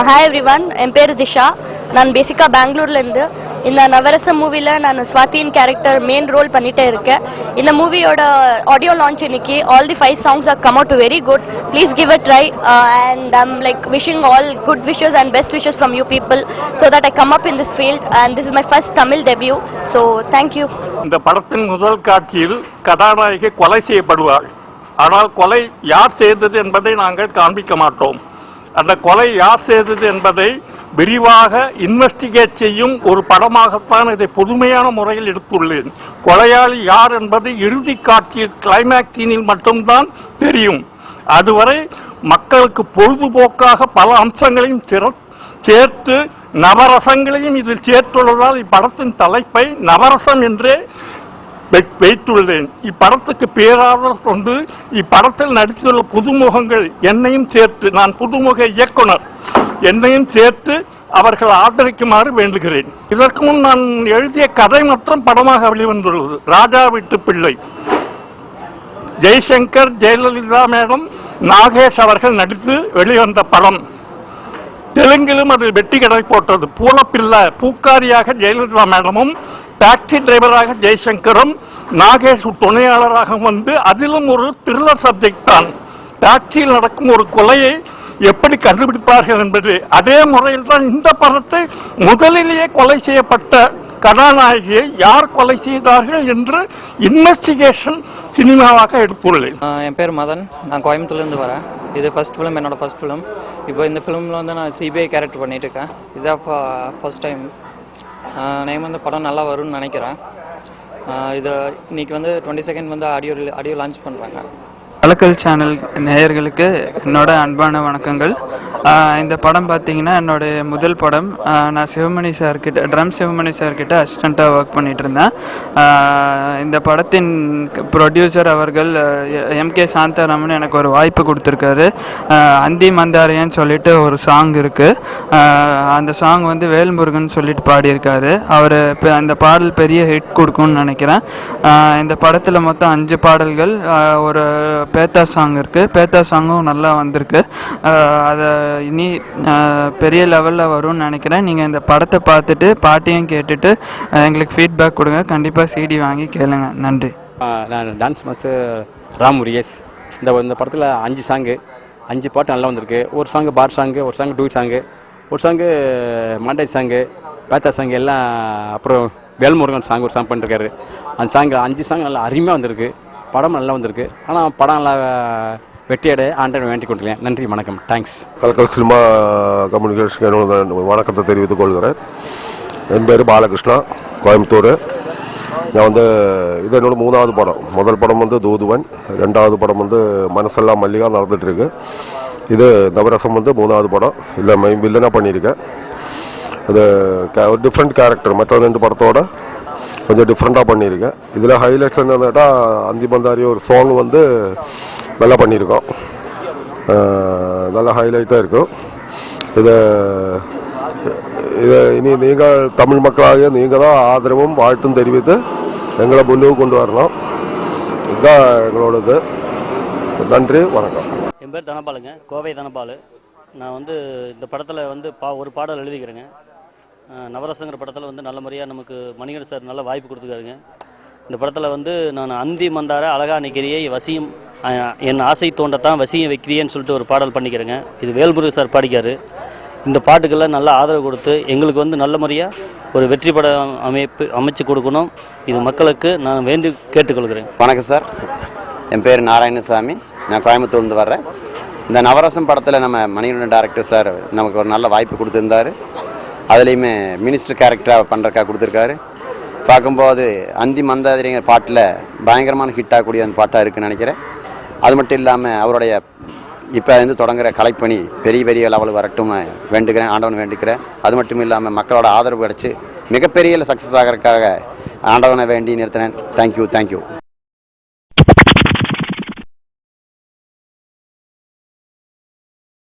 Hi everyone, என் பேரு திஷா. நான் பேசிக்கா பெங்களூர்ல இருந்து இந்த நவரசம் மூவில நான் ஸ்வாதியின் கேரக்டர் மெயின் ரோல் பண்ணிட்டே இருக்கேன். இந்த மூவியோட ஆடியோ லான்ச் இன்னைக்கு. All the 5 songs have come out very good. Please give a try and I'm like wishing all good wishes and best wishes from you people so that I come up in this field and this is my first Tamil debut. So thank you. இந்த படத்தின் முதல் காட்சியில் கதாநாயகி கொலை செய்யப்படுவாள். ஆனால் கொலை யார் செய்தது என்பதை நாங்கள் காண்பிக்க மாட்டோம். அந்த கொலை யார் செய்தது என்பதை விரிவாக இன்வெஸ்டிகேட் செய்யும் ஒரு படமாகத்தான் இதை புதுமையான முறையில் எடுத்துள்ளேன். கொலையாளி யார் என்பது இறுதி காட்சியில் கிளைமேக்ஸ் சீனில் மட்டும்தான் தெரியும். அதுவரை மக்களுக்கு பொழுதுபோக்காக பல அம்சங்களையும் சேர்த்து நவரசங்களையும் இதில் சேர்த்துள்ளதால் இப்படத்தின் தலைப்பை நவரசம் என்றே வைத்துள்ளேன். இப்படத்துக்கு பேராதரவு கொண்டு இப்படத்தில் நடித்துள்ள புதுமுகங்கள் என்னையும் சேர்த்து, நான் புதுமுக இயக்குனர், என்னையும் சேர்த்து அவர்கள் ஆதரிக்குமாறு வேண்டுகிறேன். இதற்கு முன் நான் எழுதிய கதை மற்றும் படமாக வெளிவந்துள்ளது ராஜா வீட்டு பிள்ளை. ஜெய்சங்கர், ஜெயலலிதா மேடம், நாகேஷ் அவர்கள் நடித்து வெளிவந்த படம். தெலுங்கிலும் அது வெட்டி கடை போட்டது. பூலப்பிள்ளை பூக்காரியாக ஜெயலலிதா மேடமும் டாக்ஸி டிரைவராக ஜெய்சங்கரும் நாகேஷ் துணையாளராக வந்து அதிலும் ஒரு த்ரில்லர் சப்ஜெக்ட் தான். டாக்ஸியில் நடக்கும் ஒரு கொலையை எப்படி கண்டுபிடிப்பார்கள் என்பது அதே முறையில் தான் இந்த படத்தை முதலிலேயே கொலை செய்யப்பட்ட கதாநாயகியை யார் கொலை செய்தார்கள் என்று இன்வெஸ்டிகேஷன் சினிமாவாக எடுத்துள்ளேன். என் பேர் மதன், நான் கோயம்புத்தூர்லேருந்து வரேன். இது ஃபர்ஸ்ட் ஃபிலிம், என்னோட ஃபர்ஸ்ட் ஃபிலிம். இப்போ இந்த ஃபிலிமில் வந்து நான் சிபிஐ கேரக்டர் பண்ணிட்டு இருக்கேன். இதான் ஃபர்ஸ்ட் டைம். நேம் வந்து படம் நல்லா வரும்னு நினைக்கிறேன். இதை இன்னைக்கு வந்து 22 வந்து ஆடியோ லான்ச் பண்ணுறாங்க. கலக்கல் சேனல் நேயர்களுக்கு என்னோட அன்பான வணக்கங்கள். இந்த படம் பார்த்தீங்கன்னா என்னோடய முதல் படம். நான் சிவமணி சார்கிட்ட, சிவமணி சார்கிட்ட அசிஸ்டண்ட்டாக ஒர்க் பண்ணிகிட்டு இருந்தேன். இந்த படத்தின் ப்ரொடியூசர் அவர்கள் எம்கே சாந்தாராமன் எனக்கு ஒரு வாய்ப்பு கொடுத்துருக்காரு. அந்தி மந்தாரையன்னு சொல்லிட்டு ஒரு சாங் இருக்குது. அந்த சாங் வந்து வேல்முருகன் சொல்லிட்டு பாடியிருக்காரு. அவர் இப்போ அந்த பாடல் பெரிய ஹிட் கொடுக்கும்னு நினைக்கிறேன். இந்த படத்தில் மொத்தம் 5 பாடல்கள், ஒரு பேத்தா சாங் இருக்குது. பேத்தா சாங்கும் நல்லா வந்திருக்கு. அதை இனி பெரிய லெவலில் வரும்னு நினைக்கிறேன். நீங்கள் இந்த படத்தை பார்த்துட்டு பாட்டையும் கேட்டுட்டு எங்களுக்கு ஃபீட்பேக் கொடுங்க. கண்டிப்பாக சிடி வாங்கி கேளுங்க. நன்றி. நான் டான்ஸ் மாஸ்டர் ராம் முருகேஷ். இந்த படத்தில் 5 சாங்கு, 5 பாட்டு நல்லா வந்திருக்கு. ஒரு சாங்கு பார் சாங்கு, ஒரு சாங்கு டூட் சாங்கு, ஒரு சாங்கு மாண்டேஜ் சாங்கு, பேத்தா சாங்கு எல்லாம், அப்புறம் வேல்முருகன் சாங் ஒரு சாங் பண்ணிருக்காரு. அந்த சாங்கு 5 சாங் நல்லா அருமையாக வந்திருக்கு. படம் நல்லா வந்திருக்கு. ஆனால் படம் நல்லா வெற்றியடை ஆண்டவன் வேண்டி கொண்டிருக்கேன். நன்றி, வணக்கம், தேங்க்ஸ். கலக்கல் சினிமா கம்யூனிகேஷன் வணக்கத்தை தெரிவித்துக் கொள்கிறேன். என் பேர் பாலகிருஷ்ணா, கோயம்புத்தூர். நான் வந்து இது என்னோட 3வது படம். முதல் படம் வந்து தூதுவன், 2வது படம் வந்து மனசெல்லாம் மல்லிகா நடந்துகிட்ருக்கு. இது நவரசம் வந்து 3வது படம். இல்லை வில்லனாக பண்ணியிருக்கேன். அது ஒரு டிஃப்ரெண்ட் கேரக்டர், மற்ற 2 படத்தோட கொஞ்சம் டிஃப்ரெண்ட்டாக பண்ணியிருக்கேன். இதில் ஹைலைட்ஸ் என்னன்னு கேட்டால் அந்தி மந்தாரி ஒரு சாங் வந்து நல்லா பண்ணியிருக்கோம். நல்லா ஹைலைட்டாக இருக்கும். இதை இனி நீங்கள் தமிழ் மக்களாகிய நீங்கள் தான் ஆதரவும் வாழ்த்தும் தெரிவித்து எங்களை முன்னுக்கு கொண்டு வரணும். இதுதான் எங்களோடது. நன்றி, வணக்கம். என் பேர் தனபாலுங்க, கோவை தனபாலு. நான் வந்து இந்த படத்தில் வந்து ஒரு பாடல் எழுதிக்கிறேங்க. நவரசங்கிற படத்தில் வந்து நல்ல முறையாக நமக்கு மணிகண்டன் சார் நல்ல வாய்ப்பு கொடுத்துருக்காருங்க. இந்த படத்தில் வந்து நான் அந்தி மந்தார அழகா நிற்கிறியே வசியம் என் ஆசை தோண்டத்தான் வசியம் வைக்கிறியேன்னு சொல்லிட்டு ஒரு பாடல் பண்ணிக்கிறேங்க. இது வேல்முருகன் சார் பாடிக்காரு. இந்த பாட்டுக்கெல்லாம் நல்ல ஆதரவு கொடுத்து எங்களுக்கு வந்து நல்ல முறையாக ஒரு வெற்றி படம் அமைச்சு கொடுக்கணும். இது மக்களுக்கு நான் வேண்டி கேட்டுக்கொள்கிறேன். வணக்கம் சார், என் பேர் நாராயணசாமி, நான் கோயம்புத்தூர்லேருந்து வர்றேன். இந்த நவரசம் படத்தில் நம்ம மணிகண்டன் டைரக்டர் சார் நமக்கு ஒரு நல்ல வாய்ப்பு கொடுத்துருந்தாரு. அதுலேயுமே மினிஸ்டர் கேரக்டராக பண்ணுறக்கா கொடுத்துருக்காரு. பார்க்கும்போது அந்தி மந்தாதிரிங்கிற பாட்டில் பயங்கரமான ஹிட் ஆகக்கூடிய அந்த பாட்டாக இருக்குதுன்னு நினைக்கிறேன். அது மட்டும் இல்லாமல் அவருடைய இப்போ வந்து தொடங்குகிற கலைப்பணி பெரிய பெரிய லெவல் வரட்டும்னு வேண்டுகிறேன், ஆண்டவன் வேண்டிக்கிறேன். அது மட்டும் இல்லாமல் மக்களோட ஆதரவு கிடச்சி மிகப்பெரிய சக்ஸஸ் ஆகிறதுக்காக ஆண்டவனை வேண்டி நிறுத்தினேன். தேங்க்யூ.